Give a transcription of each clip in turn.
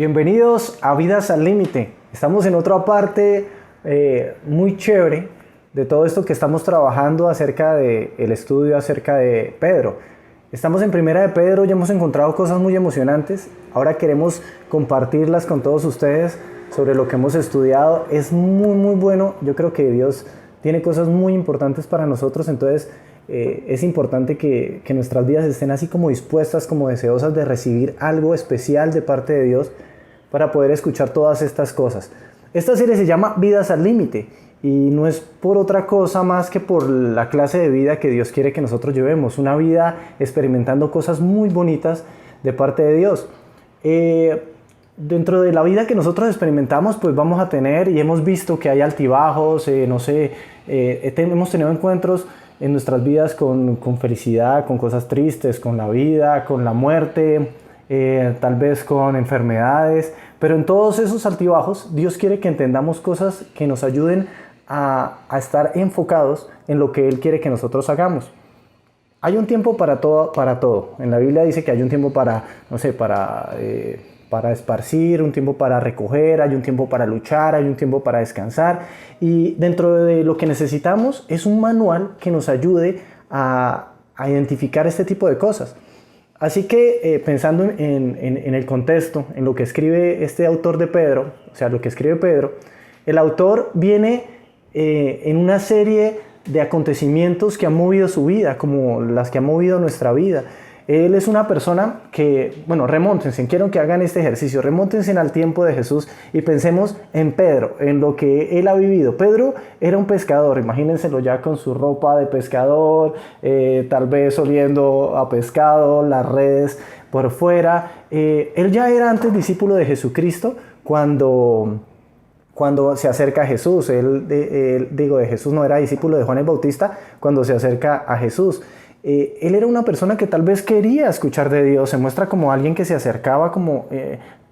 Bienvenidos a Vidas al Límite. Estamos en otra parte muy chévere de todo esto que estamos trabajando acerca del estudio acerca de Pedro. Estamos en Primera de Pedro, ya hemos encontrado cosas muy emocionantes. Ahora queremos compartirlas con todos ustedes sobre lo que hemos estudiado. Es muy bueno. Yo creo que Dios tiene cosas muy importantes para nosotros, entonces es importante que nuestras vidas estén así como dispuestas, como deseosas de recibir algo especial de parte de Dios para poder escuchar todas estas cosas. Esta serie se llama Vidas al Límite y no es por otra cosa más que por la clase de vida que Dios quiere que nosotros llevemos, una vida experimentando cosas muy bonitas de parte de Dios. Dentro de la vida que nosotros experimentamos, pues vamos a tener y hemos visto que hay altibajos, hemos tenido encuentros en nuestras vidas con felicidad, con cosas tristes, con la vida, con la muerte, tal vez con enfermedades, pero en todos esos altibajos Dios quiere que entendamos cosas que nos ayuden a estar enfocados en lo que Él quiere que nosotros hagamos. Hay un tiempo para todo. En la Biblia dice que hay un tiempo para esparcir, un tiempo para recoger, hay un tiempo para luchar, hay un tiempo para descansar, y dentro de lo que necesitamos es un manual que nos ayude a identificar este tipo de cosas. Así que pensando en el contexto, en lo que escribe este autor de Pedro, o sea, lo que escribe Pedro, el autor viene en una serie de acontecimientos que han movido su vida, como las que han movido nuestra vida. Él es una persona que, remóntense, quiero que hagan este ejercicio, remóntense al tiempo de Jesús y pensemos en Pedro, en lo que él ha vivido. Pedro era un pescador, imagínenselo ya con su ropa de pescador, tal vez oliendo a pescado, las redes por fuera. Él ya era antes discípulo de Jesucristo cuando se acerca a Jesús. De Jesús no era discípulo de Juan el Bautista cuando se acerca a Jesús. Él era una persona que tal vez quería escuchar de Dios, se muestra como alguien que se acercaba como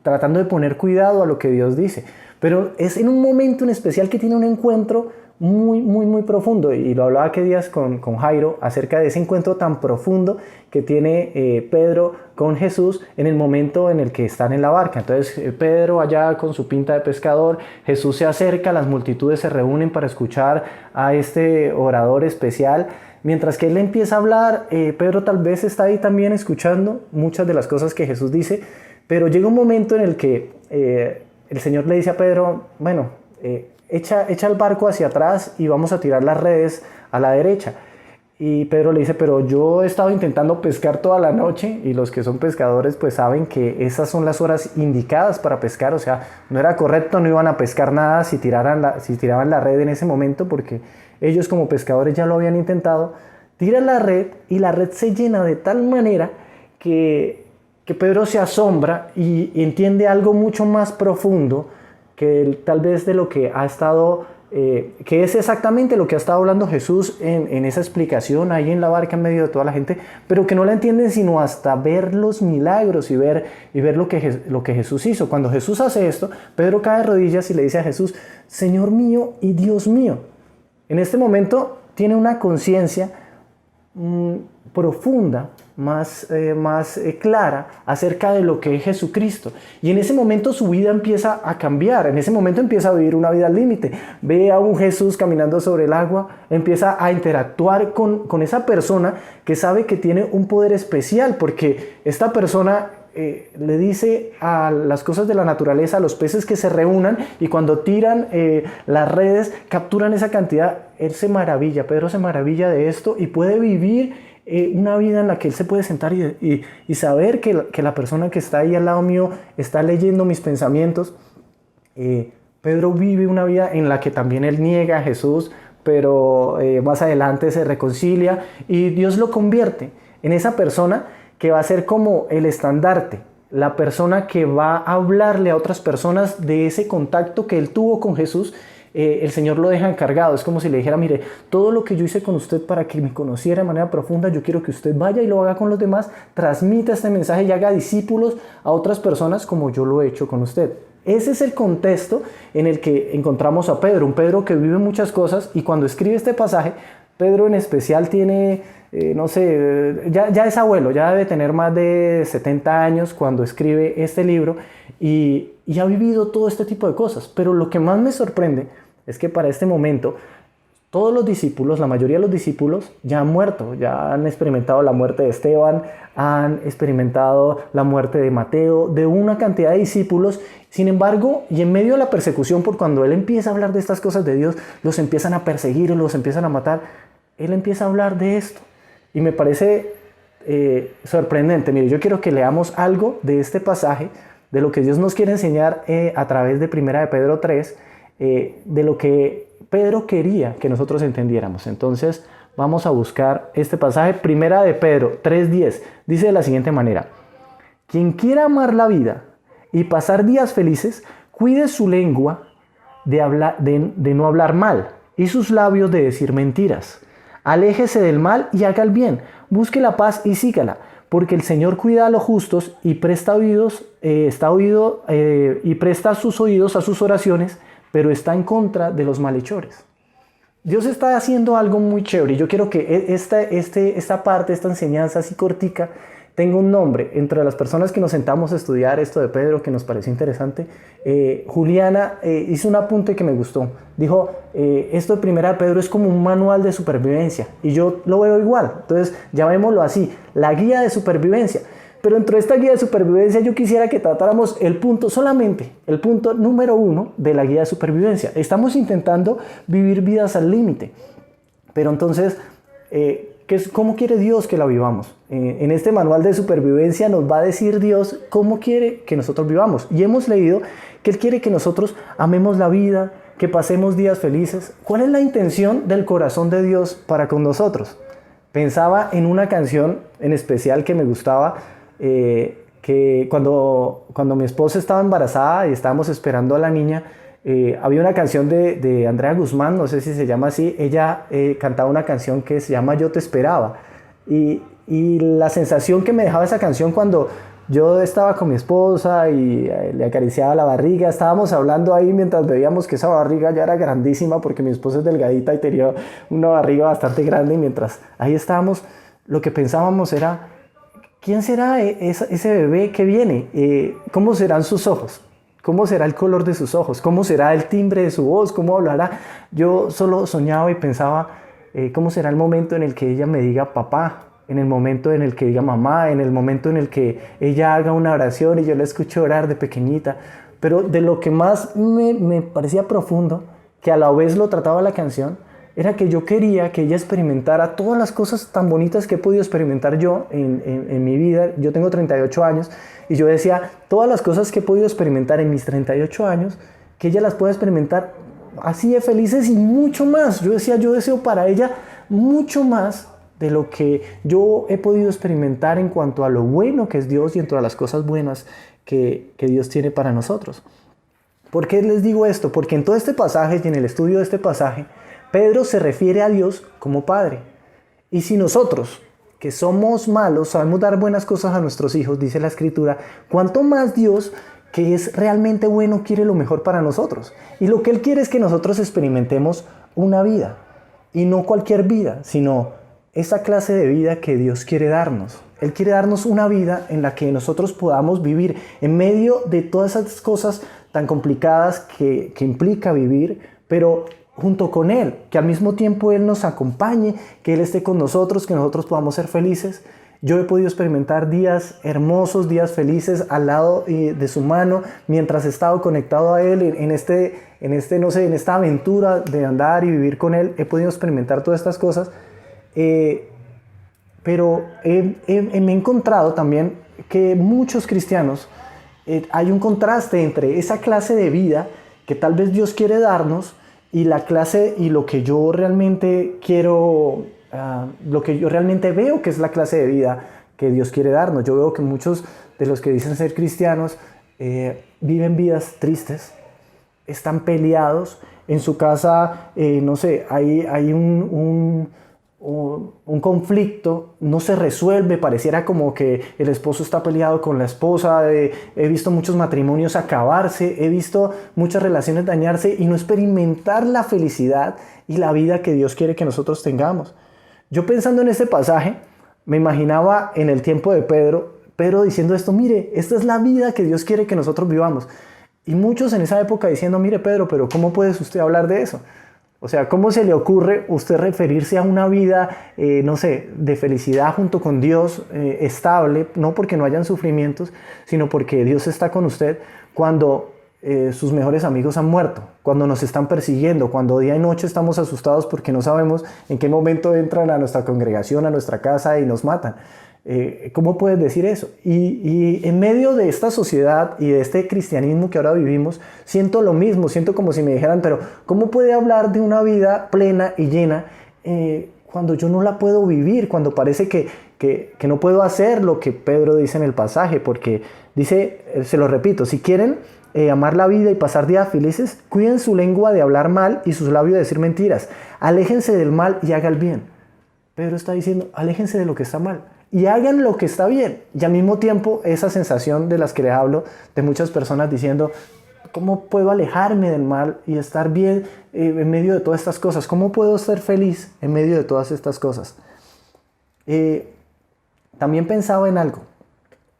tratando de poner cuidado a lo que Dios dice, pero es en un momento en especial que tiene un encuentro muy profundo, y lo hablaba aquel día con Jairo acerca de ese encuentro tan profundo que tiene Pedro con Jesús en el momento en el que están en la barca. Entonces Pedro allá con su pinta de pescador, Jesús se acerca, las multitudes se reúnen para escuchar a este orador especial. Mientras que él empieza a hablar, Pedro tal vez está ahí también escuchando muchas de las cosas que Jesús dice, pero llega un momento en el que el Señor le dice a Pedro, echa el barco hacia atrás y vamos a tirar las redes a la derecha. Y Pedro le dice, pero yo he estado intentando pescar toda la noche, y los que son pescadores pues saben que esas son las horas indicadas para pescar, o sea, no era correcto, no iban a pescar nada si tiraban la red en ese momento, porque ellos como pescadores ya lo habían intentado. Tiran la red y la red se llena de tal manera que Pedro se asombra y entiende algo mucho más profundo que tal vez de lo que ha estado, que es exactamente lo que ha estado hablando Jesús en esa explicación ahí en la barca en medio de toda la gente, pero que no la entienden sino hasta ver los milagros y ver lo que Jesús hizo. Cuando Jesús hace esto, Pedro cae de rodillas y le dice a Jesús, Señor mío y Dios mío. En este momento tiene una conciencia profunda, más clara acerca de lo que es Jesucristo, y en ese momento su vida empieza a cambiar, en ese momento empieza a vivir una vida al límite, ve a un Jesús caminando sobre el agua, empieza a interactuar con esa persona que sabe que tiene un poder especial, porque esta persona le dice a las cosas de la naturaleza, a los peces que se reúnan, y cuando tiran las redes capturan esa cantidad. Pedro se maravilla de esto y puede vivir una vida en la que él se puede sentar y saber que la persona que está ahí al lado mío está leyendo mis pensamientos. Pedro vive una vida en la que también él niega a Jesús, pero más adelante se reconcilia y Dios lo convierte en esa persona que va a ser como el estandarte, la persona que va a hablarle a otras personas de ese contacto que él tuvo con Jesús. El Señor lo deja encargado, es como si le dijera, mire, todo lo que yo hice con usted para que me conociera de manera profunda, yo quiero que usted vaya y lo haga con los demás, transmita este mensaje y haga discípulos a otras personas como yo lo he hecho con usted. Ese es el contexto en el que encontramos a Pedro, un Pedro que vive muchas cosas, y cuando escribe este pasaje, Pedro en especial tiene no sé, ya es abuelo, ya debe tener más de 70 años cuando escribe este libro y ha vivido todo este tipo de cosas. Pero lo que más me sorprende es que para este momento todos los discípulos, la mayoría de los discípulos ya han muerto, ya han experimentado la muerte de Esteban, han experimentado la muerte de Mateo, de una cantidad de discípulos. Sin embargo, y en medio de la persecución, por cuando él empieza a hablar de estas cosas de Dios, los empiezan a perseguir, los empiezan a matar, él empieza a hablar de esto. Y me parece sorprendente. Mire, yo quiero que leamos algo de este pasaje, de lo que Dios nos quiere enseñar a través de 1 de Pedro 3, de lo que Pedro quería que nosotros entendiéramos. Entonces vamos a buscar este pasaje. 1 de Pedro 3:10 dice de la siguiente manera: quien quiera amar la vida y pasar días felices, cuide su lengua de no hablar mal y sus labios de decir mentiras. Aléjese del mal y haga el bien, busque la paz y sígala, porque el Señor cuida a los justos y presta sus oídos a sus oraciones, pero está en contra de los malhechores. Dios está haciendo algo muy chévere y yo quiero que esta parte, esta enseñanza así cortica, tenga un nombre. Entre las personas que nos sentamos a estudiar esto de Pedro, que nos pareció interesante, Juliana hizo un apunte que me gustó. Dijo, esto de 1 de Pedro es como un manual de supervivencia, y yo lo veo igual. Entonces, llamémoslo así, la guía de supervivencia. Pero dentro de esta guía de supervivencia yo quisiera que tratáramos solamente el punto número 1 de la guía de supervivencia. Estamos intentando vivir vidas al límite. Pero entonces, ¿cómo quiere Dios que la vivamos? En este manual de supervivencia nos va a decir Dios cómo quiere que nosotros vivamos. Y hemos leído que Él quiere que nosotros amemos la vida, que pasemos días felices. ¿Cuál es la intención del corazón de Dios para con nosotros? Pensaba en una canción en especial que me gustaba, que cuando mi esposa estaba embarazada y estábamos esperando a la niña, había una canción de Andrea Guzmán, no sé si se llama así. Ella cantaba una canción que se llama Yo te esperaba, y la sensación que me dejaba esa canción cuando yo estaba con mi esposa y le acariciaba la barriga, estábamos hablando ahí mientras veíamos que esa barriga ya era grandísima, porque mi esposa es delgadita y tenía una barriga bastante grande, y mientras ahí estábamos, lo que pensábamos era: ¿quién será ese bebé que viene? ¿Cómo serán sus ojos? ¿Cómo será el color de sus ojos? ¿Cómo será el timbre de su voz? ¿Cómo hablará? Yo solo soñaba y pensaba, ¿cómo será el momento en el que ella me diga papá? En el momento en el que diga mamá, en el momento en el que ella haga una oración y yo la escucho orar de pequeñita. Pero de lo que más me parecía profundo, que a la vez lo trataba la canción, era que yo quería que ella experimentara todas las cosas tan bonitas que he podido experimentar yo en mi vida. Yo tengo 38 años y yo decía, todas las cosas que he podido experimentar en mis 38 años, que ella las pueda experimentar así de felices y mucho más. Yo decía, yo deseo para ella mucho más de lo que yo he podido experimentar en cuanto a lo bueno que es Dios y en todas las cosas buenas que Dios tiene para nosotros. ¿Por qué les digo esto? Porque en todo este pasaje y en el estudio de este pasaje, Pedro se refiere a Dios como Padre. Y si nosotros, que somos malos, sabemos dar buenas cosas a nuestros hijos, dice la Escritura, ¿cuánto más Dios, que es realmente bueno, quiere lo mejor para nosotros? Y lo que Él quiere es que nosotros experimentemos una vida. Y no cualquier vida, sino esa clase de vida que Dios quiere darnos. Él quiere darnos una vida en la que nosotros podamos vivir en medio de todas esas cosas tan complicadas que implica vivir, pero junto con Él, que al mismo tiempo Él nos acompañe, que Él esté con nosotros, que nosotros podamos ser felices. Yo he podido experimentar días hermosos, días felices al lado de su mano, mientras he estado conectado a Él en esta aventura de andar y vivir con Él. He podido experimentar todas estas cosas, pero me he encontrado también que muchos cristianos, hay un contraste entre esa clase de vida que tal vez Dios quiere darnos y la clase y lo que yo realmente quiero, lo que yo realmente veo que es la clase de vida que Dios quiere darnos. Yo veo que muchos de los que dicen ser cristianos viven vidas tristes, están peleados en su casa, no sé, hay un conflicto, no se resuelve, pareciera como que el esposo está peleado con la esposa. He visto muchos matrimonios acabarse, he visto muchas relaciones dañarse y no experimentar la felicidad y la vida que Dios quiere que nosotros tengamos. Yo pensando en este pasaje, me imaginaba en el tiempo de Pedro diciendo esto: mire, esta es la vida que Dios quiere que nosotros vivamos. Y muchos en esa época diciendo: mire Pedro, pero ¿cómo puede usted hablar de eso? O sea, ¿cómo se le ocurre usted referirse a una vida, no sé, de felicidad junto con Dios, estable, no porque no hayan sufrimientos, sino porque Dios está con usted cuando sus mejores amigos han muerto, cuando nos están persiguiendo, cuando día y noche estamos asustados porque no sabemos en qué momento entran a nuestra congregación, a nuestra casa y nos matan? ¿Cómo puedes decir eso? Y en medio de esta sociedad y de este cristianismo que ahora vivimos, siento lo mismo, siento como si me dijeran: pero ¿cómo puede hablar de una vida plena y llena cuando yo no la puedo vivir? Cuando parece que no puedo hacer lo que Pedro dice en el pasaje, porque dice, se lo repito: si quieren amar la vida y pasar días felices, cuiden su lengua de hablar mal y sus labios de decir mentiras. Aléjense del mal y hagan el bien. Pedro está diciendo: aléjense de lo que está mal y hagan lo que está bien. Y al mismo tiempo, esa sensación de las que les hablo, de muchas personas diciendo: ¿cómo puedo alejarme del mal y estar bien en medio de todas estas cosas? ¿Cómo puedo ser feliz en medio de todas estas cosas? También pensaba en algo,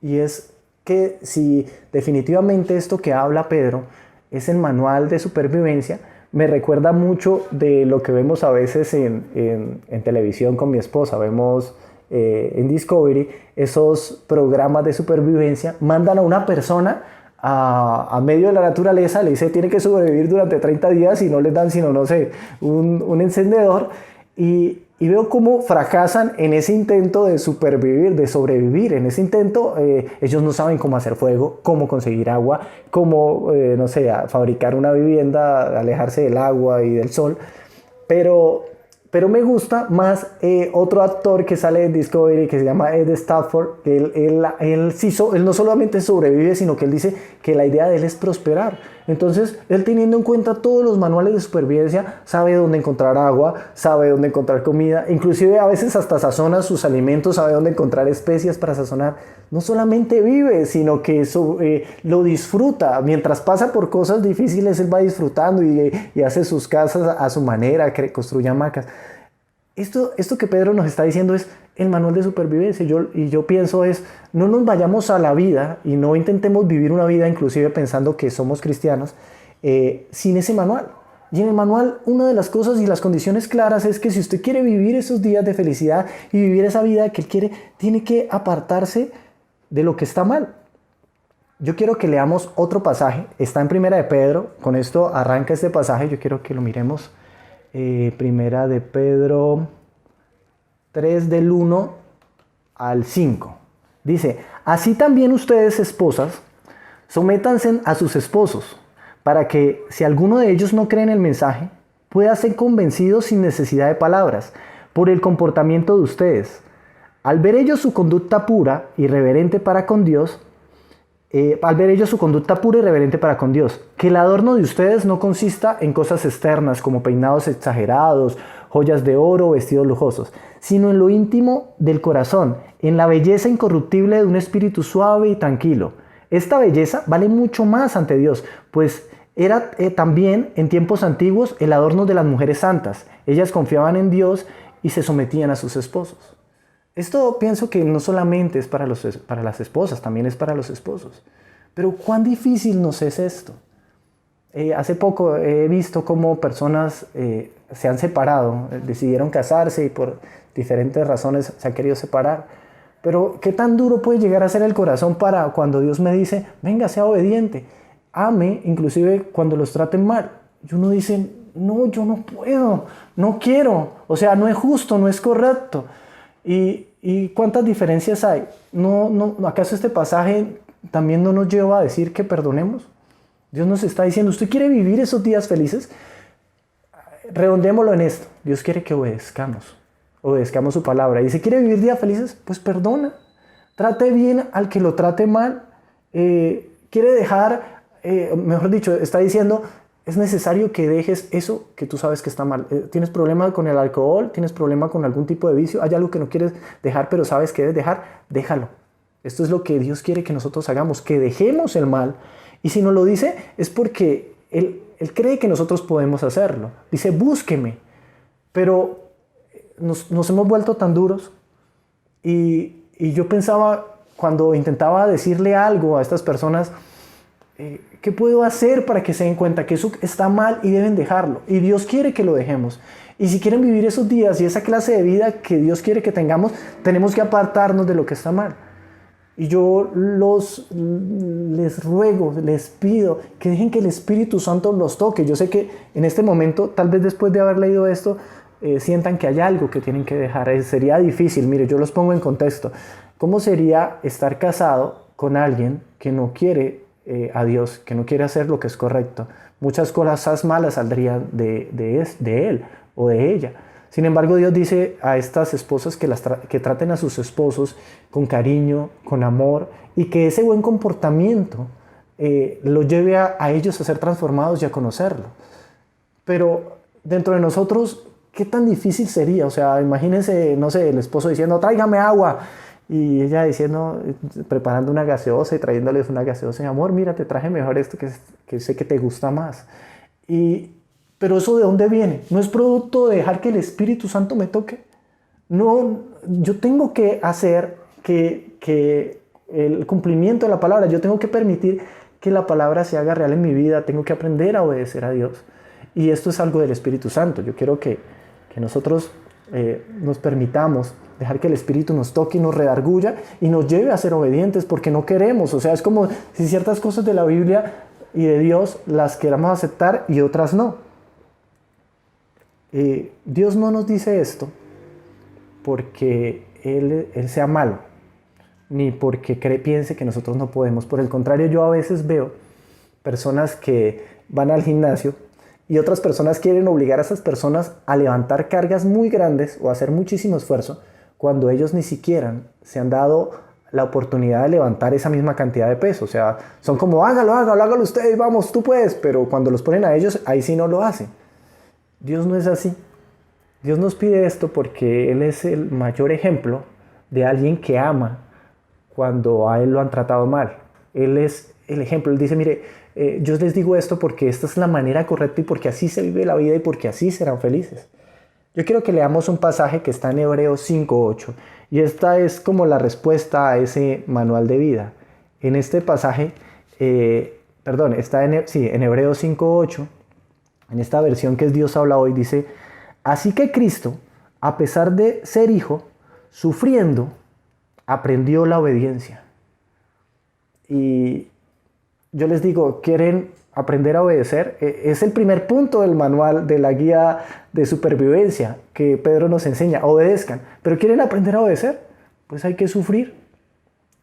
y es que si definitivamente esto que habla Pedro es el manual de supervivencia, me recuerda mucho de lo que vemos a veces en televisión con mi esposa. Vemos en Discovery esos programas de supervivencia. Mandan a una persona a medio de la naturaleza, le dice: tiene que sobrevivir durante 30 días y no les dan sino, no sé, un encendedor, y veo cómo fracasan en ese intento de supervivir, de sobrevivir. En ese intento ellos no saben cómo hacer fuego, cómo conseguir agua, cómo, no sé, fabricar una vivienda, alejarse del agua y del sol. Pero me gusta más otro actor que sale en Discovery, que se llama Ed Stafford, que él no solamente sobrevive, sino que él dice que la idea de él es prosperar. Entonces, él, teniendo en cuenta todos los manuales de supervivencia, sabe dónde encontrar agua, sabe dónde encontrar comida, inclusive a veces hasta sazona sus alimentos, sabe dónde encontrar especias para sazonar. No solamente vive, sino que lo disfruta. Mientras pasa por cosas difíciles, él va disfrutando y hace sus casas a su manera, construye hamacas. Esto que Pedro nos está diciendo es el manual de supervivencia. Yo pienso no nos vayamos a la vida y no intentemos vivir una vida inclusive pensando que somos cristianos sin ese manual. Y en el manual, una de las cosas y las condiciones claras es que si usted quiere vivir esos días de felicidad y vivir esa vida que él quiere, tiene que apartarse de lo que está mal. Yo quiero que leamos otro pasaje. Está en Primera de Pedro. Con esto arranca este pasaje. Yo quiero que lo miremos. Primera de Pedro 3, del 1 al 5. Dice: así también ustedes, esposas, sométanse a sus esposos, para que, si alguno de ellos no cree en el mensaje, pueda ser convencido sin necesidad de palabras, por el comportamiento de ustedes. Al ver ellos su conducta pura y reverente para con Dios, que el adorno de ustedes no consista en cosas externas como peinados exagerados, joyas de oro, vestidos lujosos, sino en lo íntimo del corazón, en la belleza incorruptible de un espíritu suave y tranquilo. Esta belleza vale mucho más ante Dios, pues era también en tiempos antiguos el adorno de las mujeres santas. Ellas confiaban en Dios y se sometían a sus esposos. Esto pienso que no solamente es para las esposas, también es para los esposos. Pero ¿cuán difícil nos es esto? Hace poco he visto cómo personas se han separado, decidieron casarse y por diferentes razones se han querido separar. Pero ¿qué tan duro puede llegar a ser el corazón para cuando Dios me dice: venga, sea obediente, ame, inclusive cuando los traten mal? Y uno dice: no, yo no puedo, no quiero, o sea, no es justo, no es correcto. ¿Y cuántas diferencias hay? ¿Acaso este pasaje también no nos lleva a decir que perdonemos? Dios nos está diciendo: ¿usted quiere vivir esos días felices? Redondémoslo en esto. Dios quiere que obedezcamos su palabra. Y si quiere vivir días felices, pues perdona. Trate bien al que lo trate mal. Quiere dejar, mejor dicho, está diciendo: es necesario que dejes eso que tú sabes que está mal. Tienes problema con el alcohol, tienes problema con algún tipo de vicio, hay algo que no quieres dejar pero sabes que debes dejar, déjalo. Esto es lo que Dios quiere que nosotros hagamos, que dejemos el mal. Y si nos lo dice es porque Él cree que nosotros podemos hacerlo. Dice: búsqueme. Pero nos hemos vuelto tan duros y yo pensaba, cuando intentaba decirle algo a estas personas, ¿qué puedo hacer para que se den cuenta que eso está mal y deben dejarlo? Y Dios quiere que lo dejemos. Y si quieren vivir esos días y esa clase de vida que Dios quiere que tengamos, tenemos que apartarnos de lo que está mal. Y yo les ruego, les pido que dejen que el Espíritu Santo los toque. Yo sé que en este momento, tal vez después de haber leído esto, sientan que hay algo que tienen que dejar. Sería difícil. Mire, yo los pongo en contexto. ¿Cómo sería estar casado con alguien que no quiere a Dios, que no quiere hacer lo que es correcto? Muchas cosas malas saldrían de él o de ella. Sin embargo, Dios dice a estas esposas que traten a sus esposos con cariño, con amor, y que ese buen comportamiento los lleve a ellos a ser transformados y a conocerlo. Pero dentro de nosotros, ¿qué tan difícil sería? O sea, imagínense, no sé, el esposo diciendo, tráigame agua, y ella diciendo, preparando una gaseosa y trayéndoles una gaseosa, y amor, mira, te traje mejor esto que sé que te gusta más. Pero eso, ¿de dónde viene? ¿No es producto de dejar que el Espíritu Santo me toque? No, yo tengo que hacer que el cumplimiento de la palabra, yo tengo que permitir que la palabra se haga real en mi vida, tengo que aprender a obedecer a Dios. Y esto es algo del Espíritu Santo. Yo quiero que nosotros nos permitamos dejar que el Espíritu nos toque y nos redarguya y nos lleve a ser obedientes, porque no queremos. O sea, es como si ciertas cosas de la Biblia y de Dios las queramos aceptar y otras no. Dios no nos dice esto porque Él sea malo, ni porque piense que nosotros no podemos. Por el contrario, yo a veces veo personas que van al gimnasio y otras personas quieren obligar a esas personas a levantar cargas muy grandes o a hacer muchísimo esfuerzo cuando ellos ni siquiera se han dado la oportunidad de levantar esa misma cantidad de peso. O sea, son como, hágalo usted, vamos, tú puedes, pero cuando los ponen a ellos, ahí sí no lo hacen. Dios no es así. Dios nos pide esto porque Él es el mayor ejemplo de alguien que ama cuando a Él lo han tratado mal. Él es el ejemplo. Él dice, mire, yo les digo esto porque esta es la manera correcta y porque así se vive la vida y porque así serán felices. Yo quiero que leamos un pasaje que está en Hebreos 5:8 y esta es como la respuesta a ese manual de vida. En este pasaje, está en Hebreos 5:8. En esta versión que es Dios habla hoy, dice, así que Cristo, a pesar de ser hijo, sufriendo, aprendió la obediencia. Y yo les digo, ¿quieren aprender a obedecer? Es el primer punto del manual de la guía de supervivencia que Pedro nos enseña, obedezcan. ¿Pero quieren aprender a obedecer? Pues hay que sufrir.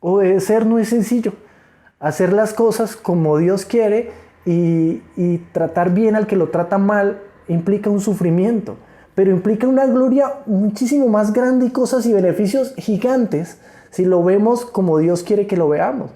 Obedecer no es sencillo. Hacer las cosas como Dios quiere y tratar bien al que lo trata mal implica un sufrimiento, pero implica una gloria muchísimo más grande y cosas y beneficios gigantes si lo vemos como Dios quiere que lo veamos.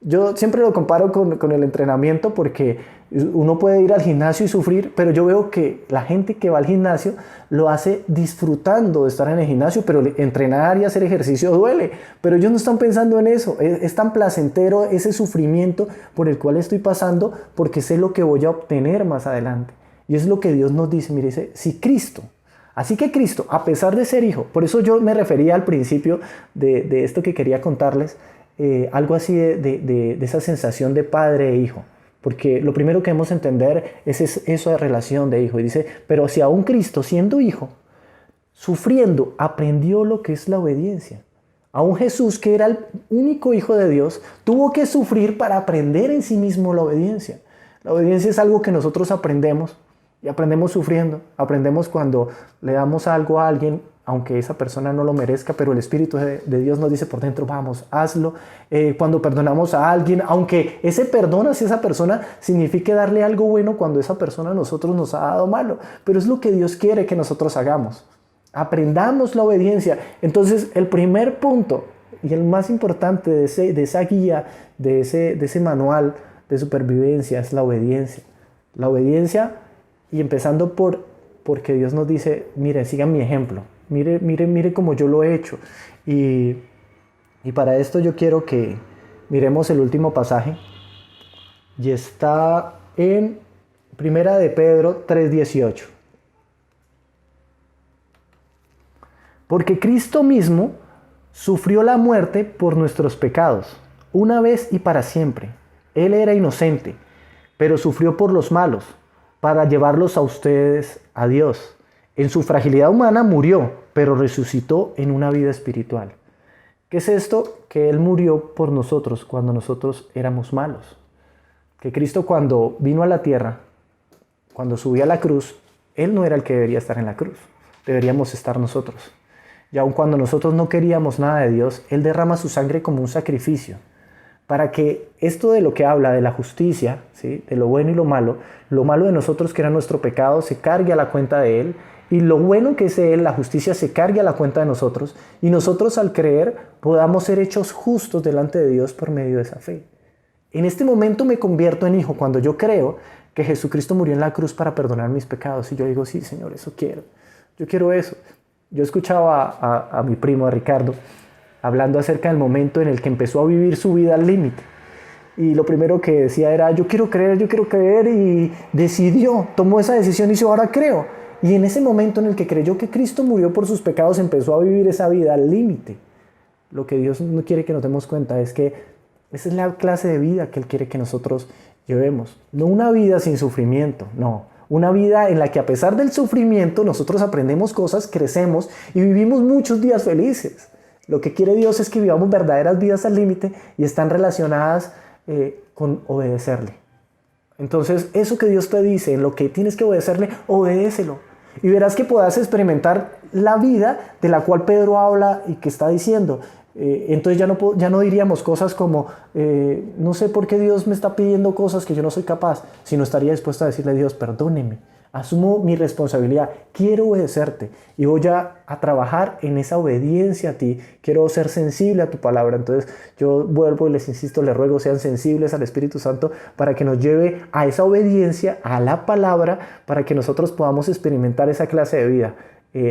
Yo siempre lo comparo con el entrenamiento porque uno puede ir al gimnasio y sufrir, pero yo veo que la gente que va al gimnasio lo hace disfrutando de estar en el gimnasio, pero entrenar y hacer ejercicio duele, pero ellos no están pensando en eso. Es tan placentero ese sufrimiento por el cual estoy pasando porque sé lo que voy a obtener más adelante. Y es lo que Dios nos dice, mire, dice, así que Cristo, a pesar de ser hijo, por eso yo me refería al principio de esto que quería contarles, algo así de esa sensación de padre e hijo. Porque lo primero que debemos entender es eso de relación de hijo. Y dice, pero si aún Cristo, siendo hijo, sufriendo, aprendió lo que es la obediencia. Aún Jesús, que era el único hijo de Dios, tuvo que sufrir para aprender en sí mismo la obediencia. La obediencia es algo que nosotros aprendemos y aprendemos sufriendo. Aprendemos cuando le damos algo a alguien, aunque esa persona no lo merezca, pero el Espíritu de Dios nos dice por dentro, vamos, hazlo. Cuando perdonamos a alguien, aunque ese perdón hacia esa persona signifique darle algo bueno cuando esa persona a nosotros nos ha dado malo. Pero es lo que Dios quiere que nosotros hagamos. Aprendamos la obediencia. Entonces, el primer punto y el más importante de esa guía, de ese manual de supervivencia es la obediencia. La obediencia y empezando porque Dios nos dice, mire, sigan mi ejemplo. Mire cómo yo lo he hecho. Y para esto yo quiero que miremos el último pasaje. Y está en Primera de Pedro 3:18. Porque Cristo mismo sufrió la muerte por nuestros pecados, una vez y para siempre. Él era inocente, pero sufrió por los malos, para llevarlos a ustedes a Dios. En su fragilidad humana murió, pero resucitó en una vida espiritual. ¿Qué es esto? Que Él murió por nosotros cuando nosotros éramos malos. Que Cristo cuando vino a la tierra, cuando subió a la cruz, Él no era el que debería estar en la cruz. Deberíamos estar nosotros. Y aun cuando nosotros no queríamos nada de Dios, Él derrama su sangre como un sacrificio. Para que esto de lo que habla, de la justicia, ¿sí?, de lo bueno y lo malo de nosotros que era nuestro pecado, se cargue a la cuenta de Él. Y lo bueno que es Él, la justicia, se cargue a la cuenta de nosotros. Y nosotros al creer podamos ser hechos justos delante de Dios por medio de esa fe. En este momento me convierto en hijo cuando yo creo que Jesucristo murió en la cruz para perdonar mis pecados. Y yo digo, sí, Señor, eso quiero. Yo quiero eso. Yo escuchaba a mi primo, a Ricardo, hablando acerca del momento en el que empezó a vivir su vida al límite. Y lo primero que decía era, yo quiero creer, y decidió, tomó esa decisión y dijo, ahora creo. Y en ese momento en el que creyó que Cristo murió por sus pecados, empezó a vivir esa vida al límite. Lo que Dios no quiere que nos demos cuenta es que esa es la clase de vida que Él quiere que nosotros llevemos. No una vida sin sufrimiento, no. Una vida en la que a pesar del sufrimiento nosotros aprendemos cosas, crecemos y vivimos muchos días felices. Lo que quiere Dios es que vivamos verdaderas vidas al límite y están relacionadas con obedecerle. Entonces, eso que Dios te dice, en lo que tienes que obedecerle, obedécelo. Y verás que podrás experimentar la vida de la cual Pedro habla y que está diciendo. Entonces ya no diríamos cosas como, no sé por qué Dios me está pidiendo cosas que yo no soy capaz, sino estaría dispuesto a decirle a Dios, perdóneme, asumo mi responsabilidad, quiero obedecerte y voy a trabajar en esa obediencia a ti, quiero ser sensible a tu palabra. Entonces yo vuelvo y les insisto, les ruego, sean sensibles al Espíritu Santo para que nos lleve a esa obediencia, a la palabra, para que nosotros podamos experimentar esa clase de vida.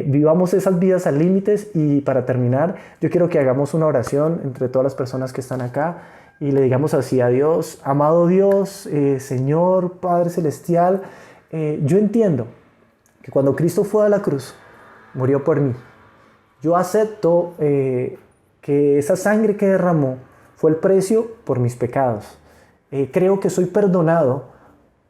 Vivamos esas vidas al límites. Y para terminar, yo quiero que hagamos una oración entre todas las personas que están acá y le digamos así a Dios, amado Dios, Señor, Padre Celestial, yo entiendo que cuando Cristo fue a la cruz, murió por mí. Yo acepto que esa sangre que derramó fue el precio por mis pecados. Creo que soy perdonado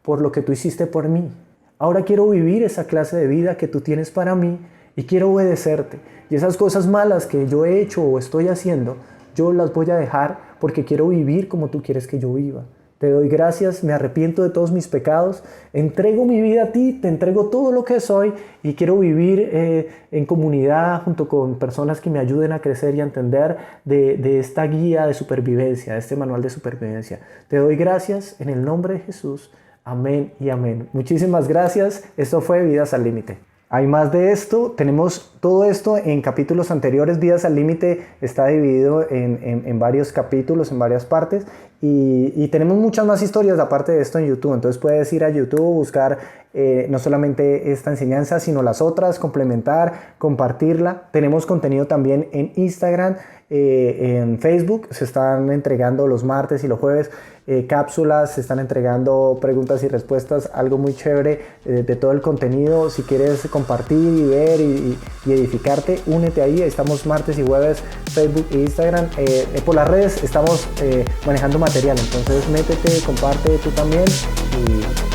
por lo que tú hiciste por mí. Ahora quiero vivir esa clase de vida que tú tienes para mí y quiero obedecerte. Y esas cosas malas que yo he hecho o estoy haciendo, yo las voy a dejar porque quiero vivir como tú quieres que yo viva. Te doy gracias, me arrepiento de todos mis pecados, entrego mi vida a ti, te entrego todo lo que soy y quiero vivir en comunidad junto con personas que me ayuden a crecer y a entender de esta guía de supervivencia, de este manual de supervivencia. Te doy gracias en el nombre de Jesús. Amén y amén. Muchísimas gracias. Esto fue Vidas al Límite. Hay más de esto, tenemos todo esto en capítulos anteriores. Vidas al Límite está dividido en varios capítulos, en varias partes, y tenemos muchas más historias aparte de esto en YouTube. Entonces puedes ir a YouTube, buscar no solamente esta enseñanza, sino las otras, complementar, compartirla. Tenemos contenido también en Instagram, en Facebook. Se están entregando los martes y los jueves cápsulas, se están entregando preguntas y respuestas, algo muy chévere de todo el contenido. Si quieres compartir y ver y edificarte, únete ahí. Estamos martes y jueves, Facebook e Instagram. Por las redes estamos manejando material, entonces métete, comparte tú también y